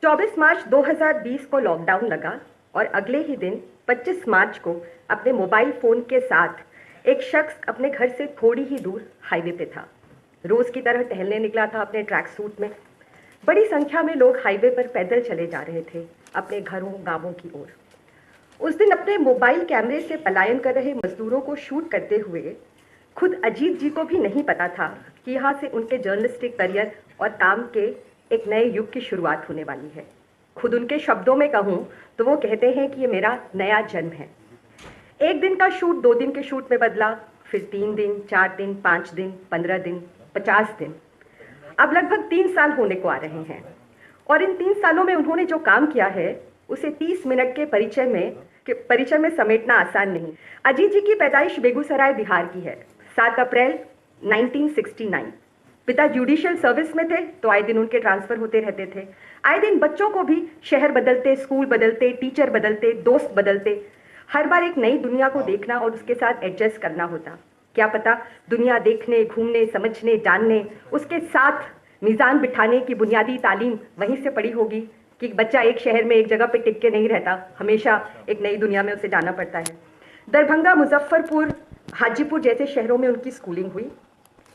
24 मार्च 2020 को लॉकडाउन लगा और अगले ही दिन 25 मार्च को अपने मोबाइल फोन के साथ एक शख्स अपने घर से थोड़ी ही दूर हाईवे पे था। रोज की तरह टहलने निकला था अपने ट्रैक सूट में। बड़ी संख्या में लोग हाईवे पर पैदल चले जा रहे थे अपने घरों गांवों की ओर। उस दिन अपने मोबाइल कैमरे से पलायन कर रहे मजदूरों को शूट करते हुए खुद अजीत जी को भी नहीं पता था कि यहाँ से उनके जर्नलिस्टिक करियर और काम के एक नए युग की शुरुआत होने वाली है। खुद उनके शब्दों में कहूँ तो वो कहते हैं कि ये मेरा नया जन्म है। एक दिन का शूट 2 दिन के शूट में बदला, फिर 3 दिन, 4 दिन, 5 दिन, 15 दिन, 50 दिन। अब लगभग 3 साल होने को आ रहे हैं और इन 3 सालों में उन्होंने जो काम किया है उसे 30 मिनट के परिचय में समेटना आसान नहीं। अजीत जी की पैदाइश बेगूसराय बिहार की है, 7 अप्रैल 1969। पिता जुडिशियल सर्विस में थे तो आए दिन उनके ट्रांसफर होते रहते थे। आए दिन बच्चों को भी शहर बदलते, स्कूल बदलते, टीचर बदलते, दोस्त बदलते, हर बार एक नई दुनिया को देखना और उसके साथ एडजस्ट करना होता। क्या पता दुनिया देखने, घूमने, समझने, जानने, उसके साथ मीज़ान बिठाने की बुनियादी तालीम वहीं से पड़ी होगी कि बच्चा एक शहर में एक जगह पे टिक के नहीं रहता, हमेशा एक नई दुनिया में उसे जाना पड़ता है। दरभंगा, मुजफ्फरपुर, हाजीपुर जैसे शहरों में उनकी स्कूलिंग हुई।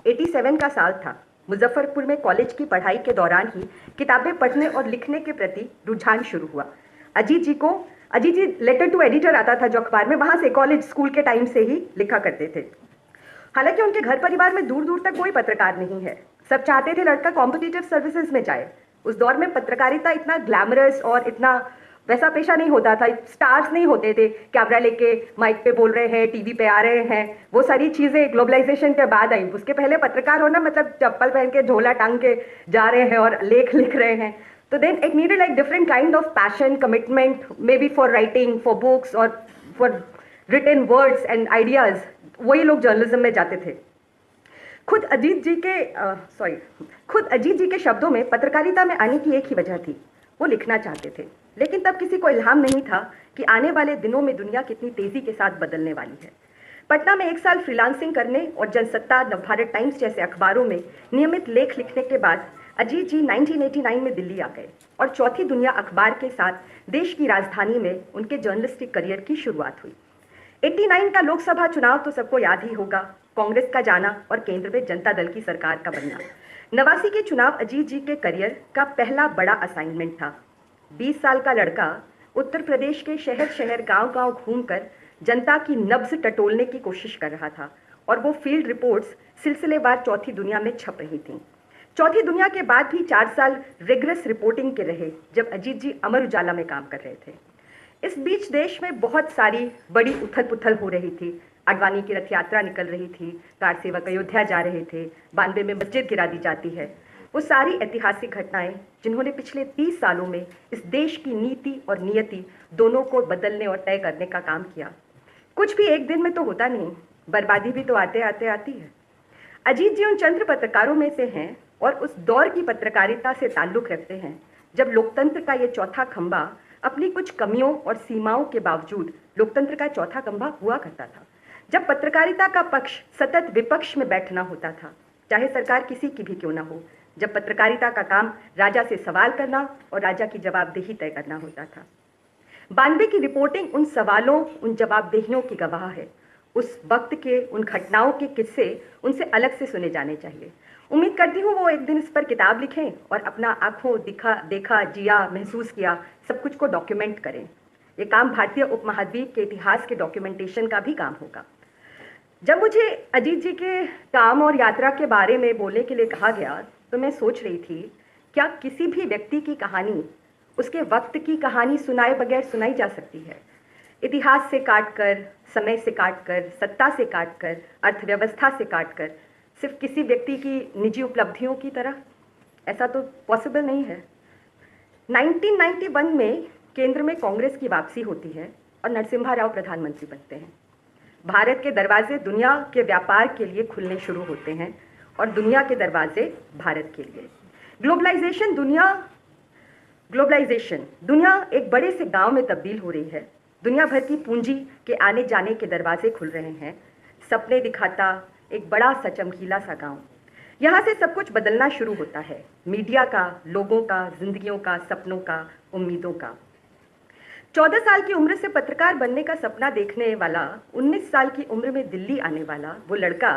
87 का साल था। मुजफ्फरपुर में कॉलेज की पढ़ाई के दौरान ही किताबें पढ़ने और लिखने के प्रति रुझान शुरू हुआ। अजीत जी लेटर टू एडिटर आता था जो अखबार में, वहां से कॉलेज स्कूल के टाइम से ही लिखा करते थे। हालांकि उनके घर परिवार में दूर दूर तक कोई पत्रकार नहीं है। सब चाहते थे लड़का कॉम्पिटिटिव सर्विसेज में जाए। उस दौर में पत्रकारिता इतना ग्लैमरस और इतना वैसा पेशा नहीं होता था। स्टार्स नहीं होते थे, कैमरा लेके माइक पे बोल रहे हैं, टीवी पे आ रहे हैं। वो सारी चीज़ें ग्लोबलाइजेशन के बाद आई। उसके पहले पत्रकार होना मतलब चप्पल पहन के झोला टांग के जा रहे हैं और लेख लिख रहे हैं। तो then it needed like different kind of passion, commitment, maybe for writing, for books और for written words and ideas. वही लोग जर्नलिज्म में जाते थे। खुद अजीत जी के शब्दों में पत्रकारिता में आने की एक ही वजह थी, वो लिखना चाहते थे। लेकिन तब किसी को इल्हाम नहीं था कि आने वाले दिनों में दुनिया कितनी तेजी के साथ बदलने वाली है। पटना में 1 साल फ्रीलांसिंग करने और जनसत्ता, नवभारत टाइम्स जैसे अखबारों में नियमित लेख लिखने के बाद अजीत जी 1989 में दिल्ली आ गए और चौथी दुनिया अखबार के साथ देश की राजधानी में उनके जर्नलिस्टिक करियर की शुरुआत हुई। 89 का लोकसभा चुनाव तो सबको याद ही होगा, कांग्रेस का जाना और केंद्र में जनता दल की सरकार का बनना। 89 के चुनाव अजीत जी के करियर का पहला बड़ा असाइनमेंट था। 20 साल का लड़का उत्तर प्रदेश के शहर शहर, गांव गांव घूमकर जनता की नब्ज टटोलने की कोशिश कर रहा था और वो फील्ड रिपोर्ट्स सिलसिलेवार चौथी दुनिया में छप रही थीं। चौथी दुनिया के बाद भी 4 साल रिगरस रिपोर्टिंग के रहे जब अजीत जी अमर उजाला में काम कर रहे थे। इस बीच देश में बहुत सारी बड़ी उथल पुथल हो रही थी। आडवाणी की रथ यात्रा निकल रही थी, कार सेवक अयोध्या जा रहे थे, 92 में मस्जिद गिरा दी जाती है। वो सारी ऐतिहासिक घटनाएं जिन्होंने पिछले 30 सालों में इस देश की नीति और नियति दोनों को बदलने और तय करने का काम किया। कुछ भी एक दिन में तो होता नहीं, बर्बादी भी तो आते आते आती है। अजीत जी उन चंद्र पत्रकारों में से हैं और उस दौर की पत्रकारिता से ताल्लुक रखते हैं जब लोकतंत्र का ये चौथा खंभा अपनी कुछ कमियों और सीमाओं के बावजूद लोकतंत्र का चौथा खंभा हुआ करता था। जब पत्रकारिता का पक्ष सतत विपक्ष में बैठना होता था, चाहे सरकार किसी की भी क्यों ना हो। जब पत्रकारिता का काम राजा से सवाल करना और राजा की जवाबदेही तय करना होता था। 92 की रिपोर्टिंग उन सवालों, उन जवाबदेहियों की गवाह है। उस वक्त के उन घटनाओं के किस्से उनसे अलग से सुने जाने चाहिए। उम्मीद करती हूँ वो एक दिन इस पर किताब लिखें और अपना आंखों देखा, जिया, महसूस किया सब कुछ को डॉक्यूमेंट करें। ये काम भारतीय उपमहाद्वीप के इतिहास के डॉक्यूमेंटेशन का भी काम होगा। जब मुझे अजीत जी के काम और यात्रा के बारे में बोलने के लिए कहा गया तो मैं सोच रही थी, क्या किसी भी व्यक्ति की कहानी उसके वक्त की कहानी सुनाए बगैर सुनाई जा सकती है? इतिहास से काटकर, समय से काटकर, सत्ता से काटकर, अर्थव्यवस्था से काटकर, सिर्फ किसी व्यक्ति की निजी उपलब्धियों की तरह? ऐसा तो पॉसिबल नहीं है। 1991 में केंद्र में कांग्रेस की वापसी होती है और नरसिम्हा राव प्रधानमंत्री बनते हैं। भारत के दरवाजे दुनिया के व्यापार के लिए खुलने शुरू होते हैं और दुनिया के दरवाजे भारत के लिए। ग्लोबलाइजेशन दुनिया एक बड़े से गांव में तब्दील हो रही है। दुनिया भर की पूंजी के आने जाने के दरवाजे खुल रहे हैं। सपने दिखाता एक बड़ा सा चमकीला सा गांव। यहाँ से सब कुछ बदलना शुरू होता है, मीडिया का, लोगों का, जिंदगियों का, सपनों का, उम्मीदों का। 14 साल की उम्र से पत्रकार बनने का सपना देखने वाला, 19 साल की उम्र में दिल्ली आने वाला वो लड़का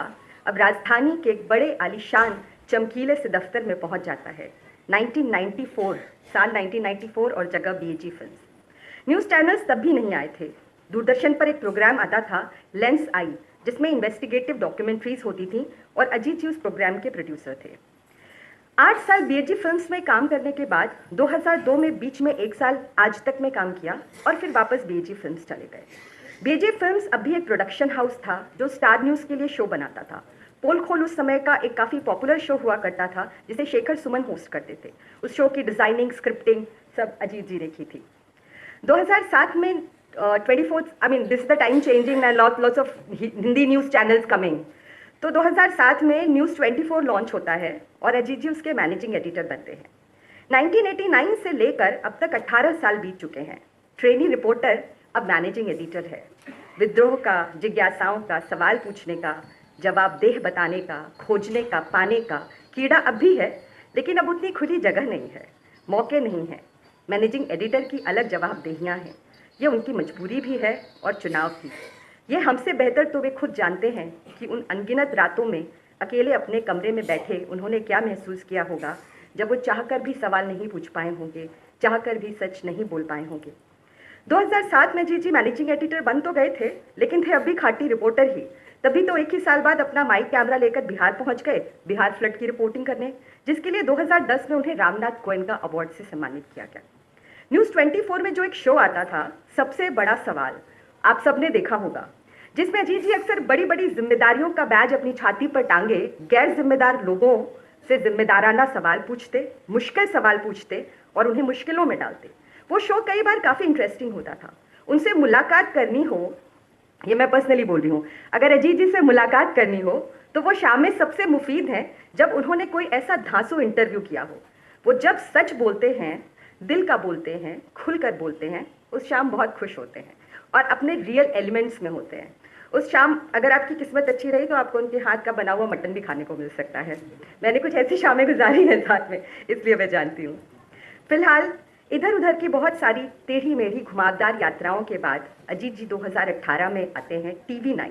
अब राजधानी के एक बड़े आलीशान चमकीले से दफ्तर में पहुंच जाता है। 1994 साल 1994 और जगह बीएजी फिल्म्स। न्यूज़ चैनल्स तब भी नहीं आए थे। दूरदर्शन पर एक प्रोग्राम आता था लेंस आई, जिसमें इन्वेस्टिगेटिव डॉक्यूमेंट्रीज होती थी और अजीत जी उस प्रोग्राम के प्रोड्यूसर थे। 8 साल बीएजी फिल्म्स में काम करने के बाद 2002 में बीच में 1 साल आज तक में काम किया और फिर वापस बीएजी फिल्म्स चले गए। बीएजी फिल्म्स अब भी एक प्रोडक्शन हाउस था जो स्टार न्यूज़ के लिए शो बनाता था। पोल खोल उस समय का एक काफ़ी पॉपुलर शो हुआ करता था जिसे शेखर सुमन होस्ट करते थे। उस शो की डिज़ाइनिंग, स्क्रिप्टिंग सब अजीत जी ने की थी। 2007 में 24 I mean this the time changing and lots of Hindi news channels coming. तो 2007 में न्यूज़ 24 लॉन्च होता है और अजीत जी उसके मैनेजिंग एडिटर बनते हैं। 1989 से लेकर अब तक 18 साल बीत चुके हैं। ट्रेनी रिपोर्टर अब मैनेजिंग एडिटर है। विद्रोह का, जिज्ञासाओं का, सवाल पूछने का, जवाबदेह बताने का, खोजने का, पाने का कीड़ा अब भी है, लेकिन अब उतनी खुली जगह नहीं है, मौके नहीं है। मैनेजिंग एडिटर की अलग जवाबदेहियाँ हैं। ये उनकी मजबूरी भी है और चुनाव भी। ये हमसे बेहतर तो वे खुद जानते हैं कि उन अनगिनत रातों में अकेले अपने कमरे में बैठे उन्होंने क्या महसूस किया होगा जब वो चाहकर भी सवाल नहीं पूछ पाए होंगे, चाहकर भी सच नहीं बोल पाए होंगे। 2007 में जी मैनेजिंग एडिटर बन तो गए थे, लेकिन थे अब भी खाटी रिपोर्टर ही। तभी तो एक ही साल बाद अपना माइक कैमरा लेकर बिहार पहुंच गए, बिहार फ्लड की रिपोर्टिंग करने, जिसके लिए 2010 में उन्हें रामनाथ गोयनका अवार्ड से सम्मानित किया गया। न्यूज़ 24 में जो एक शो आता था, सबसे बड़ा सवाल, आप सबने देखा होगा, जिसमें अजीत जी अक्सर बड़ी बड़ी जिम्मेदारियों का बैज अपनी छाती पर टांगे गैर जिम्मेदार लोगों से जिम्मेदाराना सवाल पूछते, मुश्किल सवाल पूछते और उन्हें मुश्किलों में डालते। वो शो कई बार काफ़ी इंटरेस्टिंग होता था। उनसे मुलाकात करनी हो, ये मैं पर्सनली बोल रही हूँ, अगर अजीत जी से मुलाकात करनी हो तो वो शाम में सबसे मुफीद है जब उन्होंने कोई ऐसा धांसू इंटरव्यू किया हो। वो जब सच बोलते हैं, दिल का बोलते हैं, खुलकर बोलते हैं, उस शाम बहुत खुश होते हैं और अपने रियल एलिमेंट्स में होते हैं। उस शाम अगर आपकी किस्मत अच्छी रही तो आपको उनके हाथ का बना हुआ मटन भी खाने को मिल सकता है। मैंने कुछ ऐसी शामें गुजारी हैं साथ में, इसलिए मैं जानती हूँ। फिलहाल इधर उधर की बहुत सारी टेढ़ी मेढ़ी घुमावदार यात्राओं के बाद अजीत जी 2018 में आते हैं TV9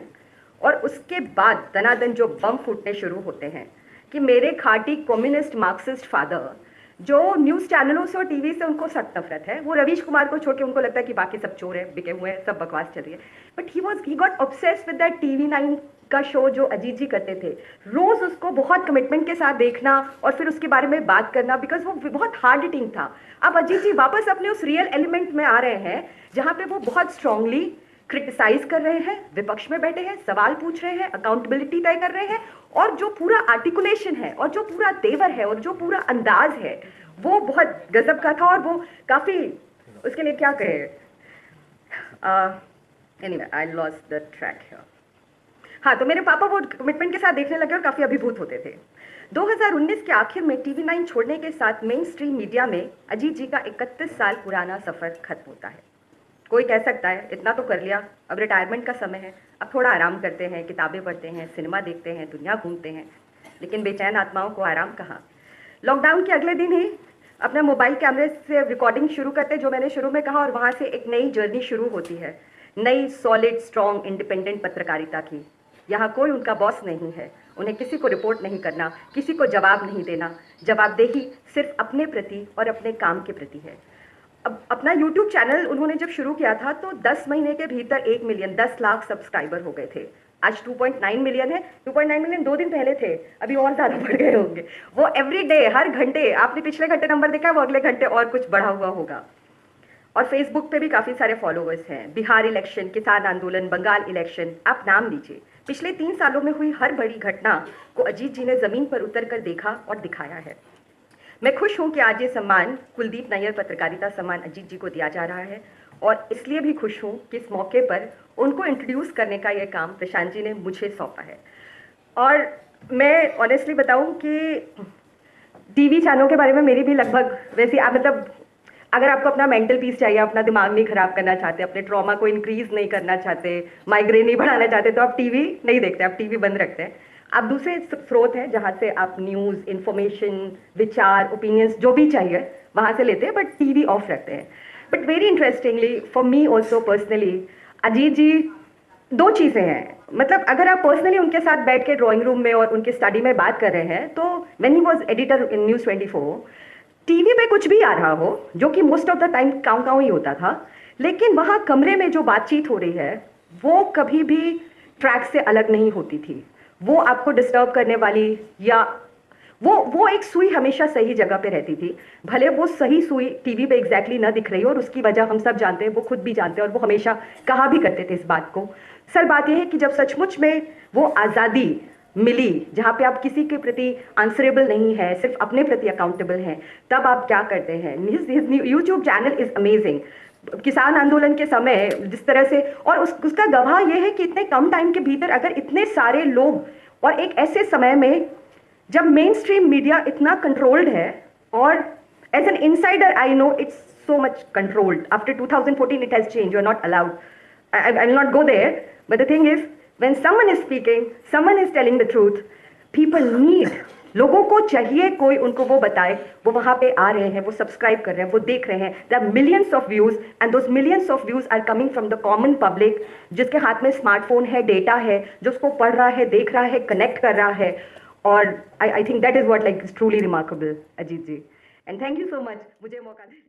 और उसके बाद दनादन जो बम फूटने शुरू होते हैं कि मेरे खाटी कम्युनिस्ट मार्क्सिस्ट फादर, जो न्यूज़ चैनलों से और टीवी से उनको सख्त नफरत है, वो रवीश कुमार को छोड़ के उनको लगता है कि बाकी सब चोर है, बिके हुए हैं, सब बकवास चल रही है, but he got obsessed with that TV9 का शो जो अजीत जी करते थे। रोज उसको बहुत कमिटमेंट के साथ देखना और फिर उसके बारे में बात करना, बिकॉज वो बहुत हार्ड हिटिंग था। अब अजीत जी वापस अपने उस रियल एलिमेंट में आ रहे हैं जहाँ पे वो बहुत स्ट्रांगली क्रिटिसाइज कर रहे हैं, विपक्ष में बैठे हैं, सवाल पूछ रहे हैं, अकाउंटेबिलिटी तय कर रहे हैं, और जो पूरा आर्टिकुलेशन है और जो पूरा तेवर है और जो पूरा अंदाज है वो बहुत गजब का था और वो काफ़ी, उसके लिए क्या कहे, anyway I lost the track here. हाँ, तो मेरे पापा वो कमिटमेंट के साथ देखने लगे और काफ़ी अभिभूत होते थे। 2019 के आखिर में TV9 छोड़ने के साथ मेन स्ट्रीम मीडिया में अजीत जी का 31 साल पुराना सफ़र खत्म होता है। कोई कह सकता है इतना तो कर लिया, अब रिटायरमेंट का समय है, अब थोड़ा आराम करते हैं, किताबें पढ़ते हैं, सिनेमा देखते हैं, दुनिया घूमते हैं, लेकिन बेचैन आत्माओं को आराम कहाँ। लॉकडाउन के अगले दिन ही अपना मोबाइल कैमरे से रिकॉर्डिंग शुरू करते, जो मैंने शुरू में कहा, और वहाँ से एक नई जर्नी शुरू होती है, नई सॉलिड स्ट्रॉन्ग इंडिपेंडेंट पत्रकारिता की। यहाँ कोई उनका बॉस नहीं है, उन्हें किसी को रिपोर्ट नहीं करना, किसी को जवाब नहीं देना, जवाबदेही सिर्फ अपने प्रति और अपने काम के प्रति है। अब अपना YouTube चैनल उन्होंने जब शुरू किया था तो 10 महीने के भीतर 1 मिलियन 10 लाख सब्सक्राइबर हो गए थे। आज 2.9 मिलियन है। 2.9 मिलियन 2 दिन पहले थे, अभी और ज़्यादा बढ़ गए होंगे। वो एवरी डे, हर घंटे, आपने पिछले घंटे नंबर देखा है, वो अगले घंटे और कुछ बढ़ा हुआ होगा। और फेसबुक पे भी काफ़ी सारे फॉलोअर्स हैं। बिहार इलेक्शन, किसान आंदोलन, बंगाल इलेक्शन, आप नाम लीजिए, पिछले 3 सालों में हुई हर बड़ी घटना को अजीत जी ने ज़मीन पर उतर कर देखा और दिखाया है। मैं खुश हूं कि आज ये सम्मान, कुलदीप नैयर पत्रकारिता सम्मान, अजीत जी को दिया जा रहा है, और इसलिए भी खुश हूं कि इस मौके पर उनको इंट्रोड्यूस करने का ये काम प्रशांत जी ने मुझे सौंपा है। और मैं ऑनेस्टली बताऊं कि टीवी चैनलों के बारे में मेरी भी लगभग वैसी, मतलब अगर आपको अपना मेंटल पीस चाहिए, अपना दिमाग नहीं खराब करना चाहते, अपने ट्रॉमा को इंक्रीज नहीं करना चाहते, माइग्रेन नहीं बढ़ाना चाहते, तो आप टीवी नहीं देखते, आप टीवी बंद रखते हैं। आप दूसरे स्रोत हैं जहाँ से आप न्यूज़, इंफॉर्मेशन, विचार, ओपिनियंस जो भी चाहिए वहाँ से लेते हैं, बट टीवी ऑफ रखते हैं। But very interestingly for me also personally, Ajit ji दो चीज़ें हैं। मतलब अगर आप पर्सनली उनके साथ बैठ के ड्राइंग रूम में और उनके स्टडी में बात कर रहे हैं, तो when he was editor in news 24, TV पे कुछ भी आ रहा हो, जो कि मोस्ट ऑफ द टाइम काउं काउं ही होता था, लेकिन वहाँ कमरे में जो बातचीत हो रही है वो कभी भी ट्रैक से अलग नहीं होती थी। वो आपको डिस्टर्ब करने वाली या वो एक सुई हमेशा सही जगह पे रहती थी, भले वो सही सुई टीवी पे एग्जैक्टली ना दिख रही हो, और उसकी वजह हम सब जानते हैं, वो खुद भी जानते हैं, और वो हमेशा कहा भी करते थे इस बात को। सर बात यह है कि जब सचमुच में वो आज़ादी मिली जहाँ पे आप किसी के प्रति आंसरेबल नहीं है, सिर्फ अपने प्रति अकाउंटेबल हैं, तब आप क्या करते हैं। YouTube channel is amazing. किसान आंदोलन के समय जिस तरह से, और उसका गवाह यह है कि इतने कम टाइम के भीतर अगर इतने सारे लोग, और एक ऐसे समय में जब मेन स्ट्रीम मीडिया इतना कंट्रोल्ड है, और as an insider I know it's so much controlled. After 2014 it has changed, you are not allowed. I will not go there, but the thing is, when someone is speaking, someone is telling the truth, people need, लोगों को चाहिए कोई उनको वो बताए, वो वहाँ पे आ रहे हैं, वो सब्सक्राइब कर रहे हैं, वो देख रहे हैं। There are millions of views and those millions of views are coming from the common public, जिसके हाथ में स्मार्टफोन है, डेटा है, जो उसको पढ़ रहा है, देख रहा है, कनेक्ट कर रहा है। और I think that is what like is truly remarkable, Ajit ji, and thank you so much मुझे मौका